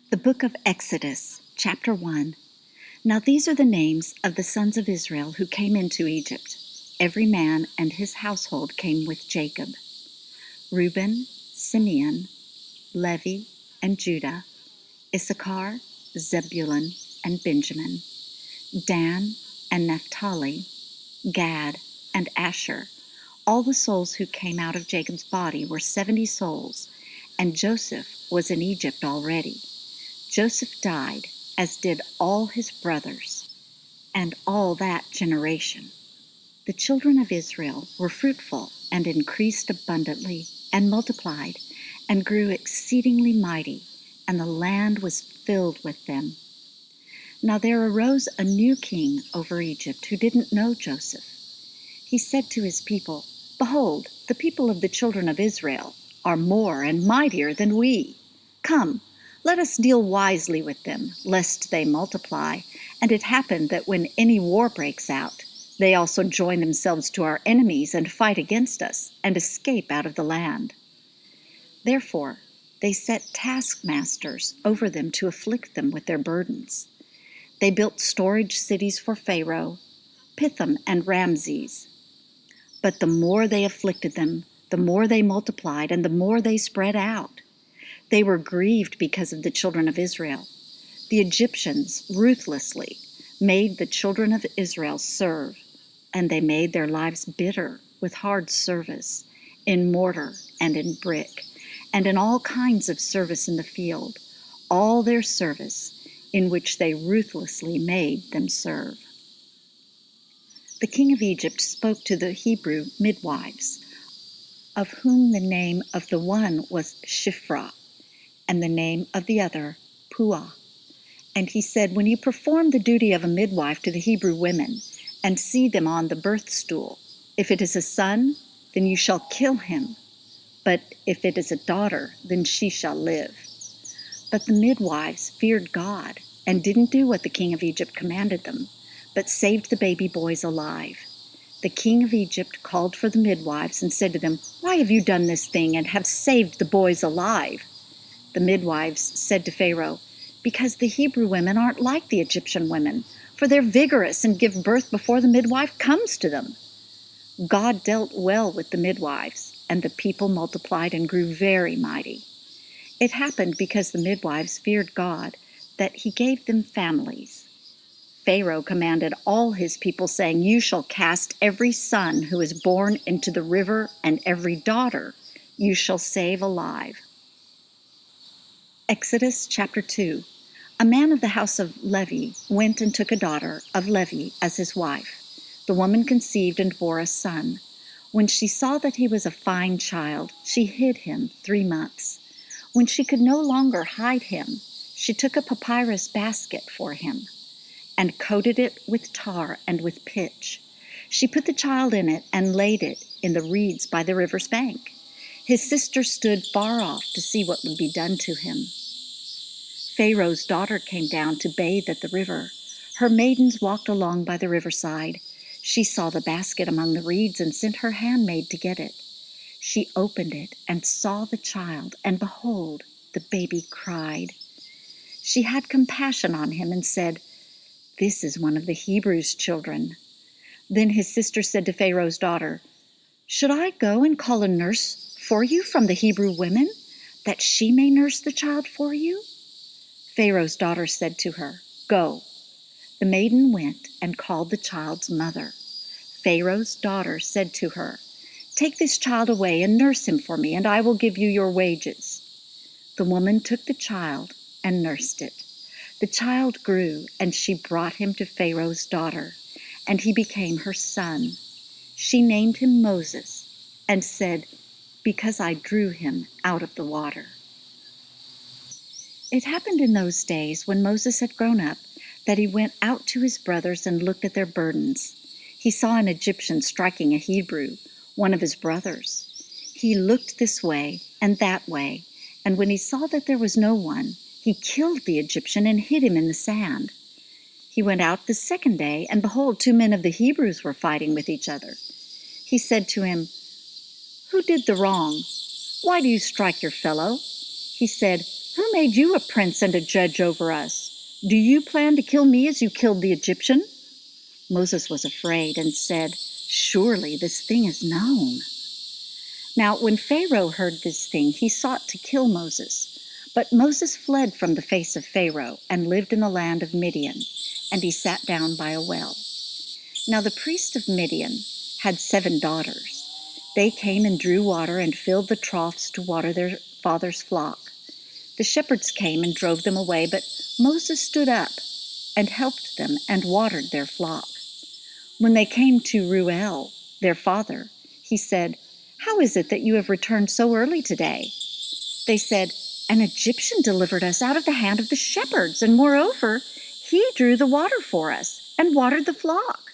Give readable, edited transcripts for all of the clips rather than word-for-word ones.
The book of Exodus, chapter 1. Now these are the names of the sons of Israel who came into Egypt. Every man and his household came with Jacob. Reuben, Simeon, Levi, and Judah, Issachar, Zebulun, and Benjamin, Dan and Naphtali, Gad, and Asher. All the souls who came out of Jacob's body were 70 souls, and Joseph was in Egypt already. Joseph died, as did all his brothers, and all that generation. The children of Israel were fruitful and increased abundantly and multiplied and grew exceedingly mighty, and the land was filled with them. Now there arose a new king over Egypt who didn't know Joseph. He said to his people, "Behold, the people of the children of Israel are more and mightier than we. Come, let us deal wisely with them, lest they multiply." And it happened that when any war breaks out, they also join themselves to our enemies and fight against us, and escape out of the land. Therefore they set taskmasters over them to afflict them with their burdens. They built storage cities for Pharaoh, Pithom and Ramses. But the more they afflicted them, the more they multiplied, and the more they spread out. They were grieved because of the children of Israel. The Egyptians ruthlessly made the children of Israel serve, and they made their lives bitter with hard service, in mortar and in brick, and in all kinds of service in the field, all their service in which they ruthlessly made them serve. The king of Egypt spoke to the Hebrew midwives, of whom the name of the one was Shiphrah, and the name of the other Puah. And he said, "When you perform the duty of a midwife to the Hebrew women, and see them on the birth stool, if it is a son, then you shall kill him, but if it is a daughter, then she shall live." But the midwives feared God, and didn't do what the king of Egypt commanded them, but saved the baby boys alive. The king of Egypt called for the midwives and said to them, "Why have you done this thing and have saved the boys alive?" The midwives said to Pharaoh, "Because the Hebrew women aren't like the Egyptian women, for they're vigorous and give birth before the midwife comes to them." God dealt well with the midwives, and the people multiplied and grew very mighty. It happened because the midwives feared God, that he gave them families. Pharaoh commanded all his people, saying, "You shall cast every son who is born into the river, and every daughter you shall save alive." Exodus chapter 2. A man of the house of Levi went and took a daughter of Levi as his wife. The woman conceived and bore a son. When she saw that he was a fine child, she hid him 3 months. When she could no longer hide him, she took a papyrus basket for him and coated it with tar and with pitch. She put the child in it and laid it in the reeds by the river's bank. His sister stood far off to see what would be done to him. Pharaoh's daughter came down to bathe at the river. Her maidens walked along by the riverside. She saw the basket among the reeds and sent her handmaid to get it. She opened it and saw the child, and behold, the baby cried. She had compassion on him and said, "This is one of the Hebrews' children." Then his sister said to Pharaoh's daughter, "Should I go and call a nurse for you from the Hebrew women, that she may nurse the child for you?" Pharaoh's daughter said to her, "Go." The maiden went and called the child's mother. Pharaoh's daughter said to her, "Take this child away and nurse him for me, and I will give you your wages." The woman took the child and nursed it. The child grew, and she brought him to Pharaoh's daughter, and he became her son. She named him Moses, and said, "Because I drew him out of the water." It happened in those days, when Moses had grown up, that he went out to his brothers and looked at their burdens. He saw an Egyptian striking a Hebrew, one of his brothers. He looked this way and that way, and when he saw that there was no one, he killed the Egyptian and hid him in the sand. He went out the second day, and behold, 2 men of the Hebrews were fighting with each other. He said to him, "Who did the wrong? Why do you strike your fellow?" He said, Who made you a prince and a judge over us? Do you plan to kill me as you killed the Egyptian?" Moses was afraid and said, "Surely this thing is known." Now when Pharaoh heard this thing, he sought to kill Moses. But Moses fled from the face of Pharaoh and lived in the land of Midian, and he sat down by a well. Now the priest of Midian had 7 daughters. They came and drew water and filled the troughs to water their father's flock. The shepherds came and drove them away, but Moses stood up and helped them and watered their flock. When they came to Reuel, their father, he said, "How is it that you have returned so early today?" They said, "An Egyptian delivered us out of the hand of the shepherds, and moreover, he drew the water for us and watered the flock."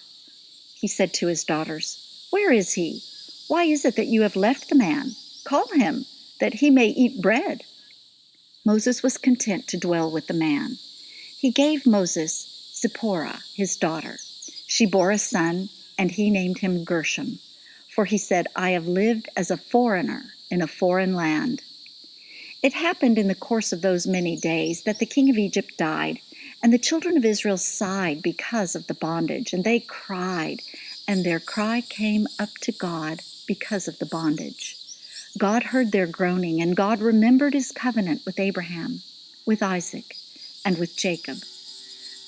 He said to his daughters, "Where is he? Why is it that you have left the man? Call him, that he may eat bread." Moses was content to dwell with the man. He gave Moses Zipporah, his daughter. She bore a son, and he named him Gershom, for he said, "I have lived as a foreigner in a foreign land." It happened in the course of those many days that the king of Egypt died, and the children of Israel sighed because of the bondage, and they cried, and their cry came up to God because of the bondage. God heard their groaning, and God remembered his covenant with Abraham, with Isaac, and with Jacob.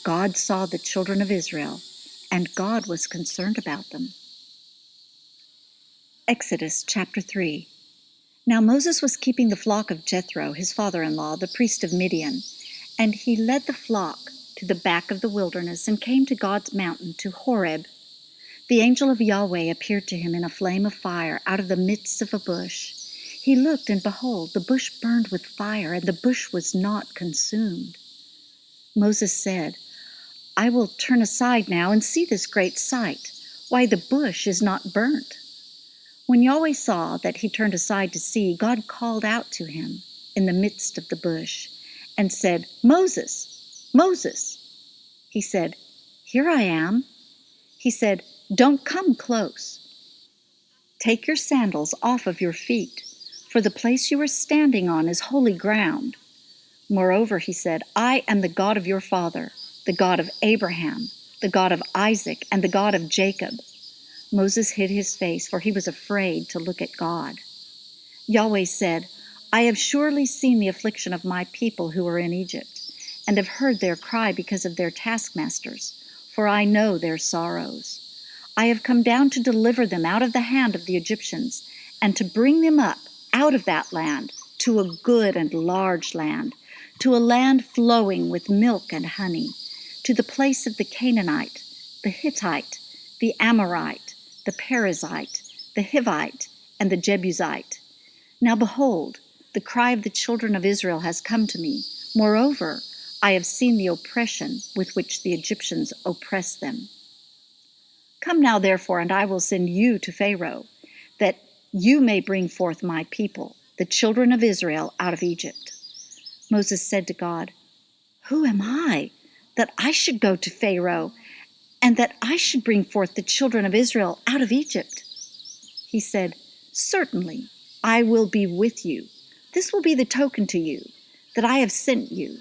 God saw the children of Israel, and God was concerned about them. Exodus chapter 3. Now Moses was keeping the flock of Jethro, his father-in-law, the priest of Midian, and he led the flock to the back of the wilderness and came to God's mountain, to Horeb. The angel of Yahweh appeared to him in a flame of fire out of the midst of a bush. He looked, and behold, the bush burned with fire, and the bush was not consumed. Moses said, "I will turn aside now and see this great sight, why the bush is not burnt." When Yahweh saw that he turned aside to see, God called out to him in the midst of the bush and said, "Moses, Moses." He said, "Here I am." He said, "Don't come close. Take your sandals off of your feet, for the place you are standing on is holy ground." Moreover, he said, "I am the God of your father, the God of Abraham, the God of Isaac, and the God of Jacob." Moses hid his face, for he was afraid to look at God. Yahweh said, "I have surely seen the affliction of my people who are in Egypt, and have heard their cry because of their taskmasters, for I know their sorrows. I have come down to deliver them out of the hand of the Egyptians, and to bring them up out of that land to a good and large land, to a land flowing with milk and honey, to the place of the Canaanite, the Hittite, the Amorite, the Perizzite, the Hivite, and the Jebusite. Now behold, the cry of the children of Israel has come to me. Moreover, I have seen the oppression with which the Egyptians oppress them. Come now, therefore, and I will send you to Pharaoh, that you may bring forth my people, the children of Israel, out of Egypt." Moses said to God, "Who am I, that I should go to Pharaoh, and that I should bring forth the children of Israel out of Egypt?" He said, "Certainly, I will be with you. This will be the token to you, that I have sent you.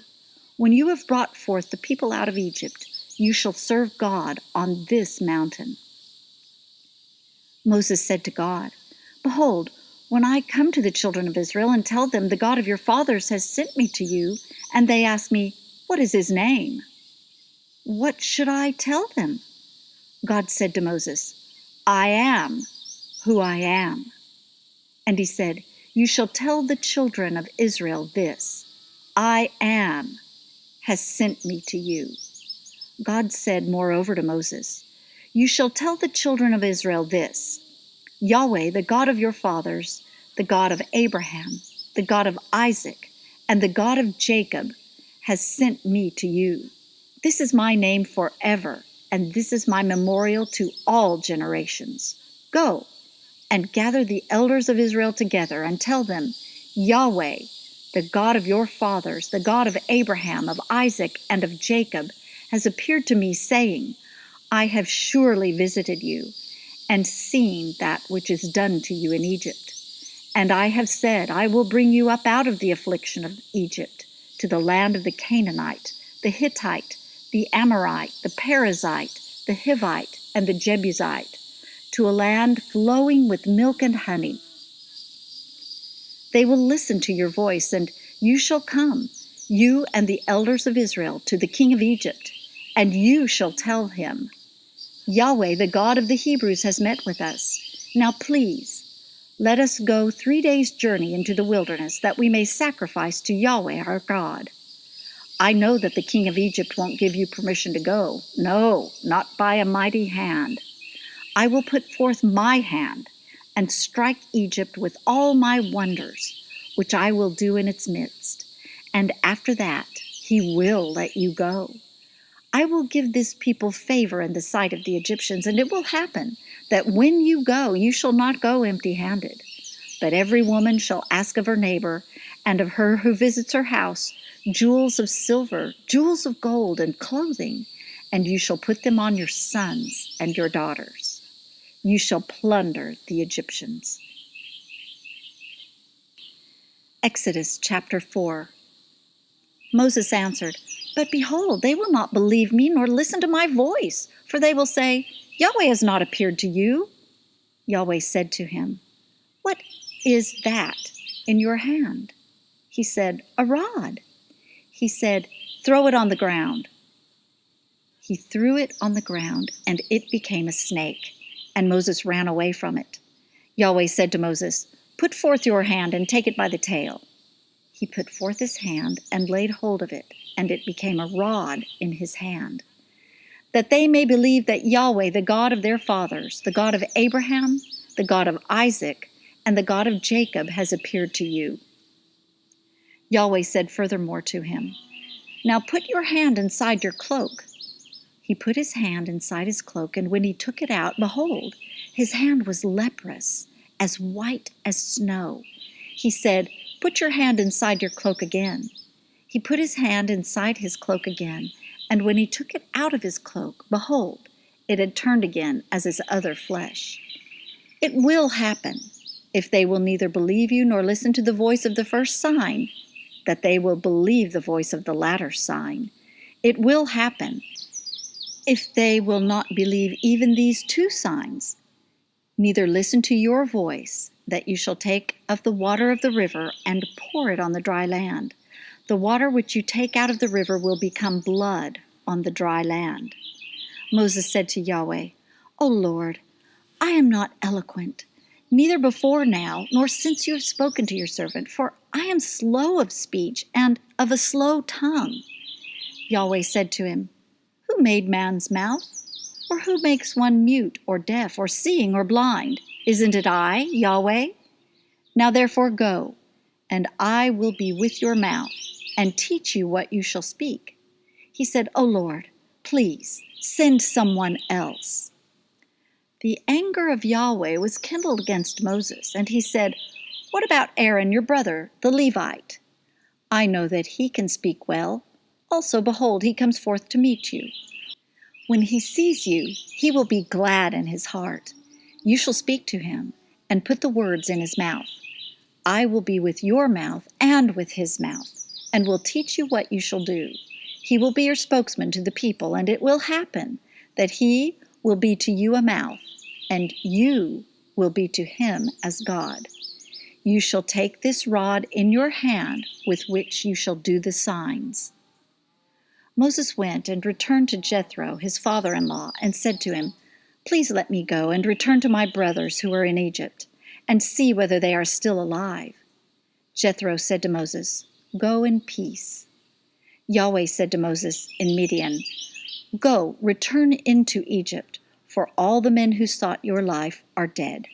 When you have brought forth the people out of Egypt, you shall serve God on this mountain." Moses said to God, "Behold, when I come to the children of Israel and tell them, 'The God of your fathers has sent me to you,' and they ask me, 'What is his name?' what should I tell them?" God said to Moses, "I am who I am." And he said, "You shall tell the children of Israel this, 'I am has sent me to you.'" God said moreover to Moses, "You shall tell the children of Israel this, 'Yahweh, the God of your fathers, the God of Abraham, the God of Isaac, and the God of Jacob, has sent me to you. This is my name forever, and this is my memorial to all generations. Go and gather the elders of Israel together and tell them, Yahweh, the God of your fathers, the God of Abraham, of Isaac, and of Jacob, has appeared to me, saying, I have surely visited you and seen that which is done to you in Egypt. And I have said, I will bring you up out of the affliction of Egypt, to the land of the Canaanite, the Hittite, the Amorite, the Perizzite, the Hivite, and the Jebusite, to a land flowing with milk and honey. They will listen to your voice, and you shall come, you and the elders of Israel, to the king of Egypt, and you shall tell him, Yahweh, the God of the Hebrews, has met with us. Now please, let us go 3 days' journey into the wilderness, that we may sacrifice to Yahweh our God. I know that the king of Egypt won't give you permission to go. No, not by a mighty hand. I will put forth my hand and strike Egypt with all my wonders, which I will do in its midst. And after that, he will let you go. I will give this people favor in the sight of the Egyptians, and it will happen that when you go, you shall not go empty-handed. But every woman shall ask of her neighbor, and of her who visits her house, jewels of silver, jewels of gold, and clothing, and you shall put them on your sons and your daughters. You shall plunder the Egyptians. Exodus chapter 4. Moses answered, But behold, they will not believe me nor listen to my voice, for they will say, Yahweh has not appeared to you. Yahweh said to him, What is that in your hand? He said, A rod. He said, Throw it on the ground. He threw it on the ground, and it became a snake, and Moses ran away from it. Yahweh said to Moses, Put forth your hand and take it by the tail. He put forth his hand and laid hold of it, and it became a rod in his hand, that they may believe that Yahweh, the God of their fathers, the God of Abraham, the God of Isaac, and the God of Jacob, has appeared to you. Yahweh said furthermore to him, Now put your hand inside your cloak. He put his hand inside his cloak, and when he took it out, behold, his hand was leprous, as white as snow. He said, Put your hand inside your cloak again. He put his hand inside his cloak again, and when he took it out of his cloak, behold, it had turned again as his other flesh. It will happen, if they will neither believe you nor listen to the voice of the first sign, that they will believe the voice of the latter sign. It will happen, if they will not believe even these 2 signs, neither listen to your voice, that you shall take of the water of the river and pour it on the dry land. The water which you take out of the river will become blood on the dry land. Moses said to Yahweh, O Lord, I am not eloquent, neither before now, nor since you have spoken to your servant, for I am slow of speech and of a slow tongue. Yahweh said to him, Who made man's mouth? Or who makes one mute or deaf or seeing or blind? Isn't it I, Yahweh? Now therefore go, and I will be with your mouth, and teach you what you shall speak. He said, O Lord, please send someone else. The anger of Yahweh was kindled against Moses, and he said, What about Aaron, your brother, the Levite? I know that he can speak well. Also, behold, he comes forth to meet you. When he sees you, he will be glad in his heart. You shall speak to him, and put the words in his mouth. I will be with your mouth and with his mouth, and will teach you what you shall do. He will be your spokesman to the people, and it will happen that he will be to you a mouth, and you will be to him as God. You shall take this rod in your hand with which you shall do the signs. Moses went and returned to Jethro, his father-in-law, and said to him, Please let me go and return to my brothers who are in Egypt, and see whether they are still alive. Jethro said to Moses, Go in peace. Yahweh said to Moses in Midian, Go, return into Egypt, for all the men who sought your life are dead.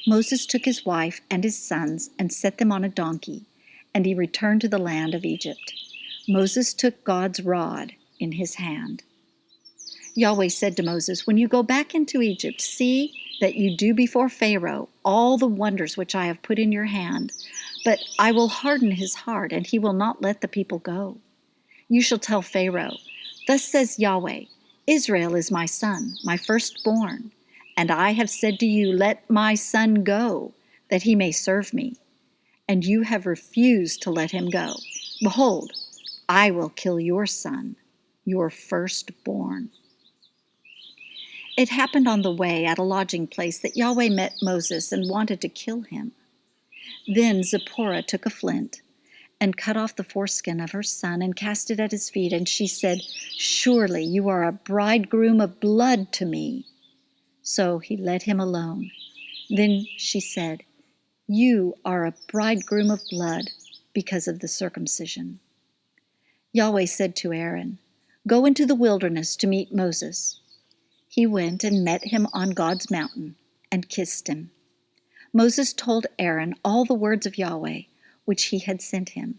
Moses took his wife and his sons and set them on a donkey, and he returned to the land of Egypt. Moses took God's rod in his hand. Yahweh said to Moses, When you go back into Egypt, see that you do before Pharaoh all the wonders which I have put in your hand, but I will harden his heart, and he will not let the people go. You shall tell Pharaoh, Thus says Yahweh, Israel is my son, my firstborn, and I have said to you, Let my son go, that he may serve me. And you have refused to let him go. Behold, I will kill your son, your firstborn." It happened on the way at a lodging place that Yahweh met Moses and wanted to kill him. Then Zipporah took a flint and cut off the foreskin of her son and cast it at his feet, and she said, "Surely you are a bridegroom of blood to me." So he let him alone. Then she said, "You are a bridegroom of blood because of the circumcision." Yahweh said to Aaron, "Go into the wilderness to meet Moses." He went and met him on God's mountain and kissed him. Moses told Aaron all the words of Yahweh, which he had sent him,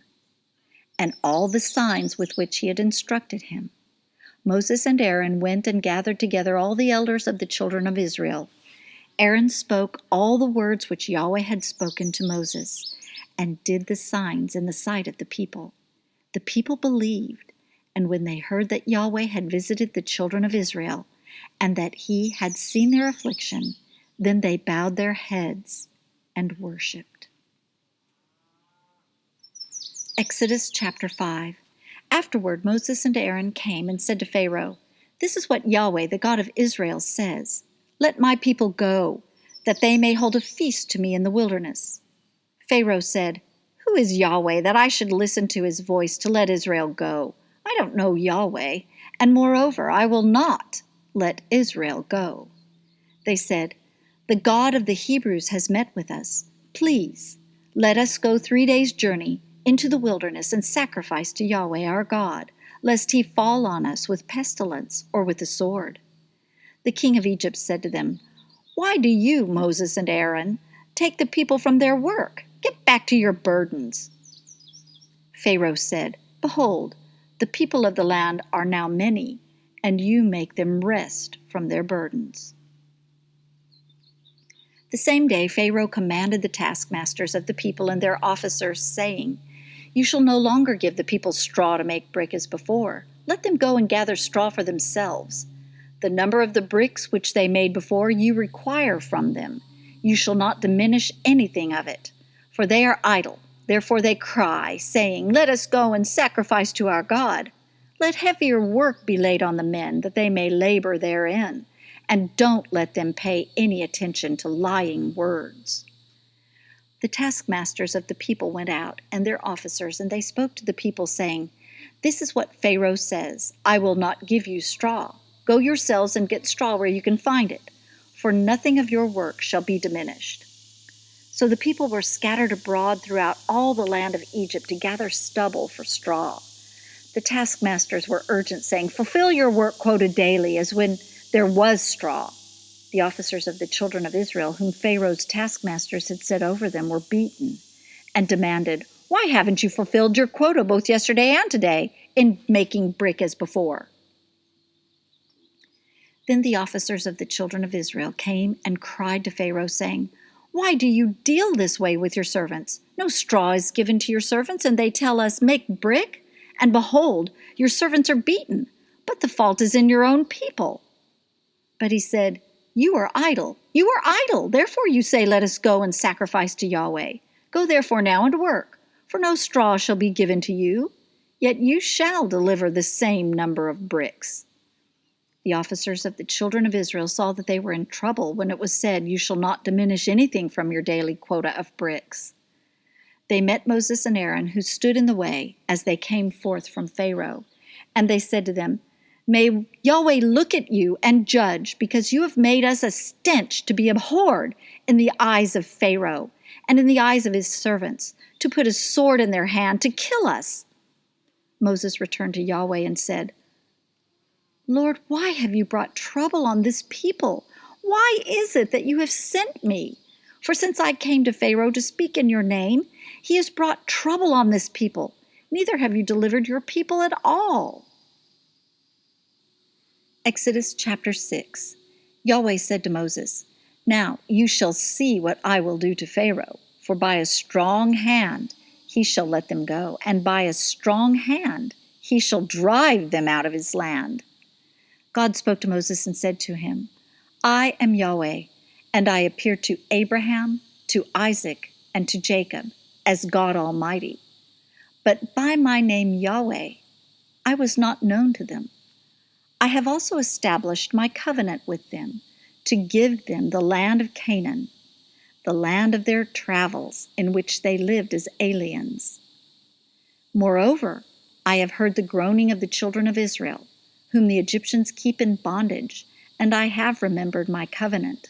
and all the signs with which he had instructed him. Moses and Aaron went and gathered together all the elders of the children of Israel. Aaron spoke all the words which Yahweh had spoken to Moses, and did the signs in the sight of the people. The people believed, and when they heard that Yahweh had visited the children of Israel, and that he had seen their affliction, then they bowed their heads and worshipped. Exodus chapter 5. Afterward Moses and Aaron came and said to Pharaoh, "This is what Yahweh, the God of Israel, says. Let my people go, that they may hold a feast to me in the wilderness." Pharaoh said, "Who is Yahweh, that I should listen to his voice to let Israel go? I don't know Yahweh, and moreover, I will not let Israel go." They said, "The God of the Hebrews has met with us. Please, let us go 3 days' journey into the wilderness and sacrifice to Yahweh our God, lest he fall on us with pestilence or with the sword." The king of Egypt said to them, "Why do you, Moses and Aaron, take the people from their work? Get back to your burdens." Pharaoh said, "Behold, the people of the land are now many, and you make them rest from their burdens." The same day Pharaoh commanded the taskmasters of the people and their officers, saying, "You shall no longer give the people straw to make brick as before. Let them go and gather straw for themselves. The number of the bricks which they made before you require from them. You shall not diminish anything of it, for they are idle. Therefore they cry, saying, 'Let us go and sacrifice to our God.' Let heavier work be laid on the men, that they may labor therein, and don't let them pay any attention to lying words." The taskmasters of the people went out, and their officers, and they spoke to the people, saying, "This is what Pharaoh says, I will not give you straw. Go yourselves and get straw where you can find it, for nothing of your work shall be diminished." So the people were scattered abroad throughout all the land of Egypt to gather stubble for straw. The taskmasters were urgent, saying, "Fulfill your work quota daily, as when there was straw." The officers of the children of Israel, whom Pharaoh's taskmasters had set over them, were beaten and demanded, "Why haven't you fulfilled your quota both yesterday and today in making brick as before?" Then the officers of the children of Israel came and cried to Pharaoh, saying, "Why do you deal this way with your servants? No straw is given to your servants, and they tell us, 'Make brick,' and behold, your servants are beaten, but the fault is in your own people." But he said, "You are idle. You are idle. Therefore you say, 'Let us go and sacrifice to Yahweh.' Go therefore now and work, for no straw shall be given to you, yet you shall deliver the same number of bricks." The officers of the children of Israel saw that they were in trouble when it was said, "You shall not diminish anything from your daily quota of bricks." They met Moses and Aaron, who stood in the way as they came forth from Pharaoh, and they said to them, "May Yahweh look at you and judge, because you have made us a stench to be abhorred in the eyes of Pharaoh and in the eyes of his servants, to put a sword in their hand to kill us." Moses returned to Yahweh and said, "Lord, why have you brought trouble on this people? Why is it that you have sent me? For since I came to Pharaoh to speak in your name, he has brought trouble on this people. Neither have you delivered your people at all." Exodus chapter 6. Yahweh said to Moses, "Now you shall see what I will do to Pharaoh, for by a strong hand he shall let them go, and by a strong hand he shall drive them out of his land." God spoke to Moses and said to him, "I am Yahweh, and I appeared to Abraham, to Isaac, and to Jacob as God Almighty. but by my name Yahweh I was not known to them. I have also established my covenant with them, to give them the land of Canaan, the land of their travels, in which they lived as aliens. Moreover, I have heard the groaning of the children of Israel, whom the Egyptians keep in bondage, and I have remembered my covenant.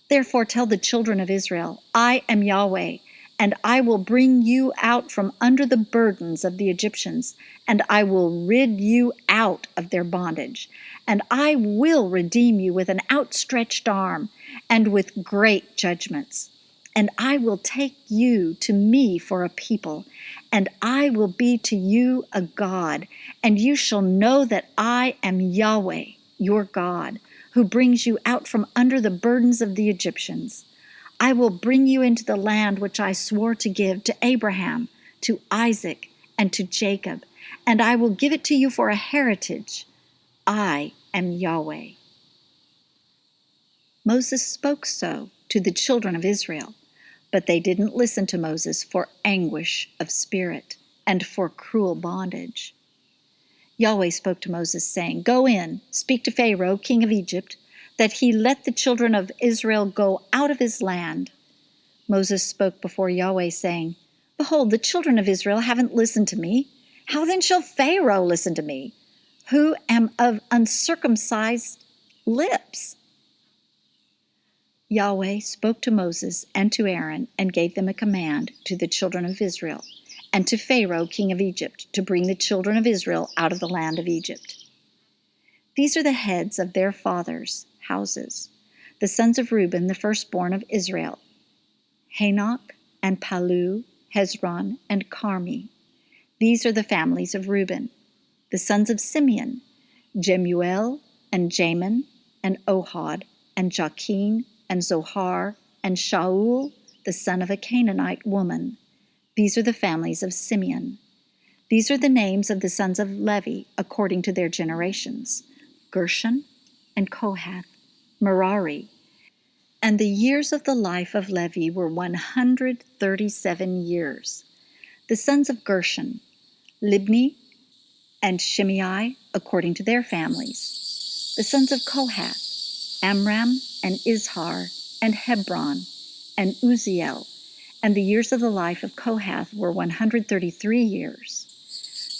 Therefore tell the children of Israel, I am Yahweh, and I will bring you out from under the burdens of the Egyptians, and I will rid you out of their bondage, and I will redeem you with an outstretched arm and with great judgments. And I will take you to me for a people, and I will be to you a God, and you shall know that I am Yahweh, your God, who brings you out from under the burdens of the Egyptians. I will bring you into the land which I swore to give to Abraham, to Isaac, and to Jacob, and I will give it to you for a heritage. I am Yahweh. Moses spoke so to the children of Israel, but they didn't listen to Moses for anguish of spirit and for cruel bondage. Yahweh spoke to Moses, saying, Go in, speak to Pharaoh, king of Egypt, that he let the children of Israel go out of his land. Moses spoke before Yahweh, saying, Behold, the children of Israel haven't listened to me. How then shall Pharaoh listen to me, who am of uncircumcised lips? Yahweh spoke to Moses and to Aaron and gave them a command to the children of Israel and to Pharaoh, king of Egypt, to bring the children of Israel out of the land of Egypt. These are the heads of their fathers' houses, the sons of Reuben, the firstborn of Israel, Hanok and Palu, Hezron and Carmi. These are the families of Reuben. The sons of Simeon, Jemuel and Jamin and Ohad and Jachin and Zohar and Shaul, the son of a Canaanite woman. These are the families of Simeon. These are the names of the sons of Levi according to their generations, Gershon and Kohath, Merari. And the years of the life of Levi were 137 years. The sons of Gershon, Libni and Shimei, according to their families. The sons of Kohath, Amram and Izhar and Hebron and Uzziel. And the years of the life of Kohath were 133 years.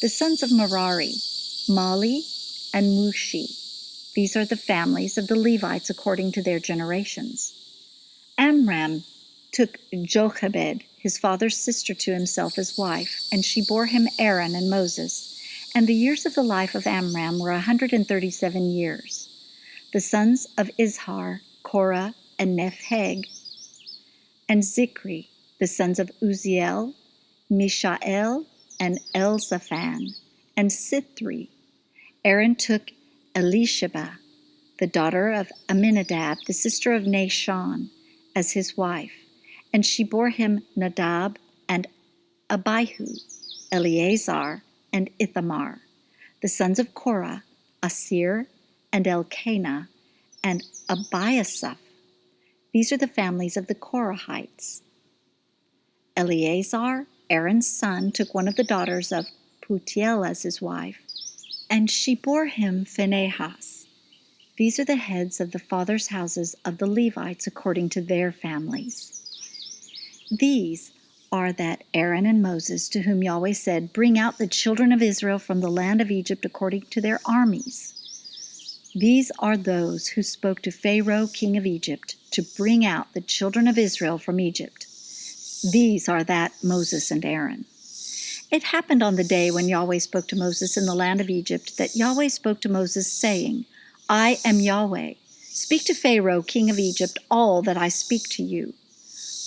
The sons of Merari, Mali and Mushi. These are the families of the Levites according to their generations. Amram took Jochebed, his father's sister, to himself as wife, and she bore him Aaron and Moses. And the years of the life of Amram were 137 years. The sons of Izhar, Korah, and Nepheg, and Zikri, the sons of Uzziel, Mishael, and Elzaphan, and Sithri. Aaron took Elisheba, the daughter of Aminadab, the sister of Nahshon, as his wife, and she bore him Nadab and Abihu, Eleazar, and Ithamar. The sons of Korah, Asir, and Elkanah, and Abiasaph. These are the families of the Korahites. Eleazar, Aaron's son, took one of the daughters of Putiel as his wife, and she bore him Phinehas. These are the heads of the fathers' houses of the Levites according to their families. These are that Aaron and Moses, to whom Yahweh said, Bring out the children of Israel from the land of Egypt according to their armies. These are those who spoke to Pharaoh, king of Egypt, to bring out the children of Israel from Egypt. These are that Moses and Aaron. It happened on the day when Yahweh spoke to Moses in the land of Egypt that Yahweh spoke to Moses, saying, I am Yahweh. Speak to Pharaoh, king of Egypt, all that I speak to you.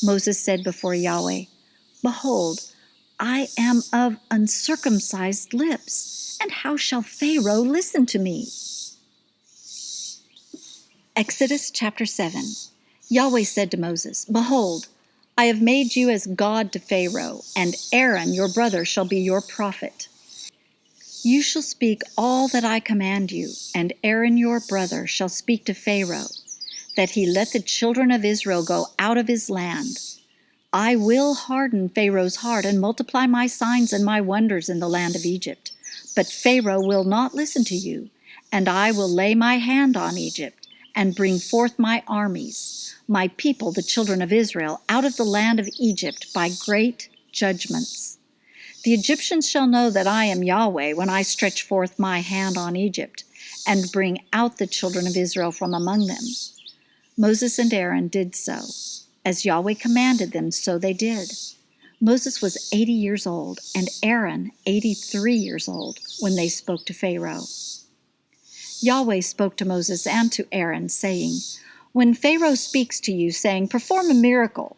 Moses said before Yahweh, Behold, I am of uncircumcised lips, and how shall Pharaoh listen to me? Exodus chapter 7. Yahweh said to Moses, Behold, I have made you as God to Pharaoh, and Aaron your brother shall be your prophet. You shall speak all that I command you, and Aaron your brother shall speak to Pharaoh, that he let the children of Israel go out of his land. I will harden Pharaoh's heart and multiply my signs and my wonders in the land of Egypt. But Pharaoh will not listen to you, and I will lay my hand on Egypt and bring forth my armies, my people, the children of Israel, out of the land of Egypt by great judgments. The Egyptians shall know that I am Yahweh when I stretch forth my hand on Egypt and bring out the children of Israel from among them. Moses and Aaron did so. As Yahweh commanded them, so they did. Moses was 80 years old and Aaron 83 years old when they spoke to Pharaoh. Yahweh spoke to Moses and to Aaron, saying, When Pharaoh speaks to you, saying, Perform a miracle,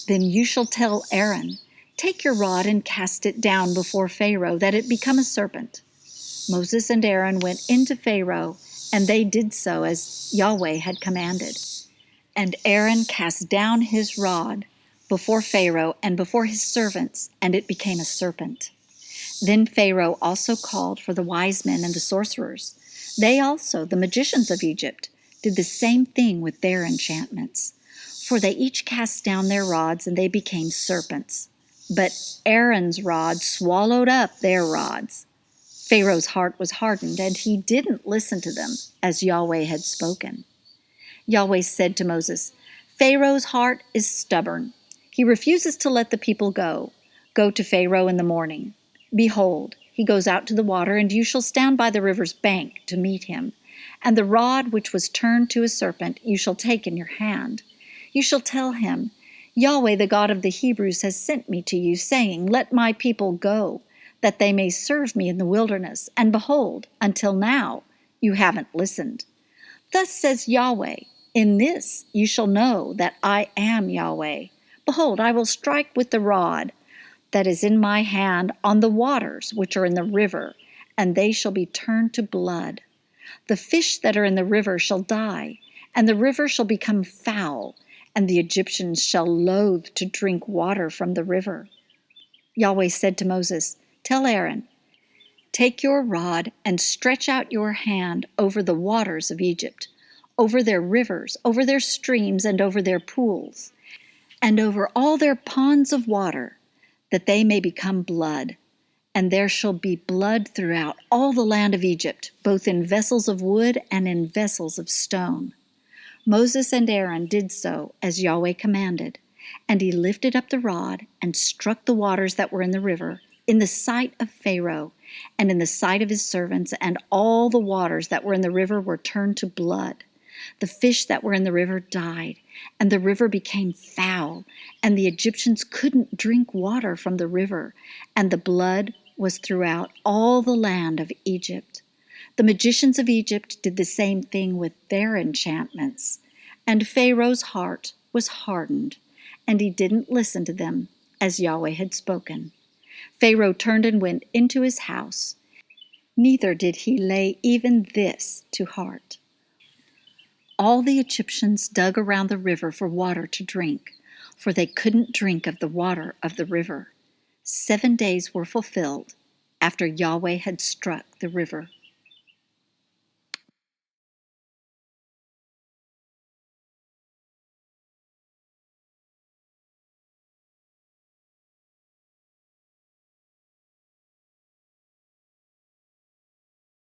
then you shall tell Aaron, Take your rod and cast it down before Pharaoh, that it become a serpent. Moses and Aaron went into Pharaoh, and they did so as Yahweh had commanded. And Aaron cast down his rod before Pharaoh and before his servants, and it became a serpent. Then Pharaoh also called for the wise men and the sorcerers. They also, the magicians of Egypt, did the same thing with their enchantments. For they each cast down their rods, and they became serpents. But Aaron's rod swallowed up their rods. Pharaoh's heart was hardened, and he didn't listen to them, as Yahweh had spoken. Yahweh said to Moses, Pharaoh's heart is stubborn. He refuses to let the people go. Go to Pharaoh in the morning. Behold, he goes out to the water, and you shall stand by the river's bank to meet him. And the rod which was turned to a serpent you shall take in your hand. You shall tell him, Yahweh, the God of the Hebrews, has sent me to you, saying, Let my people go, that they may serve me in the wilderness. And behold, until now you haven't listened. Thus says Yahweh, In this you shall know that I am Yahweh. Behold, I will strike with the rod that is in my hand on the waters which are in the river, and they shall be turned to blood. The fish that are in the river shall die, and the river shall become foul, and the Egyptians shall loathe to drink water from the river. Yahweh said to Moses, Tell Aaron, Take your rod and stretch out your hand over the waters of Egypt, over their rivers, over their streams, and over their pools, and over all their ponds of water, that they may become blood. And there shall be blood throughout all the land of Egypt, both in vessels of wood and in vessels of stone. Moses and Aaron did so as Yahweh commanded, and he lifted up the rod and struck the waters that were in the river, in the sight of Pharaoh, and in the sight of his servants, and all the waters that were in the river were turned to blood. The fish that were in the river died, and the river became foul, and the Egyptians couldn't drink water from the river, and the blood was throughout all the land of Egypt. The magicians of Egypt did the same thing with their enchantments, and Pharaoh's heart was hardened, and he didn't listen to them as Yahweh had spoken. Pharaoh turned and went into his house, neither did he lay even this to heart. All the Egyptians dug around the river for water to drink, for they couldn't drink of the water of the river. 7 days were fulfilled after Yahweh had struck the river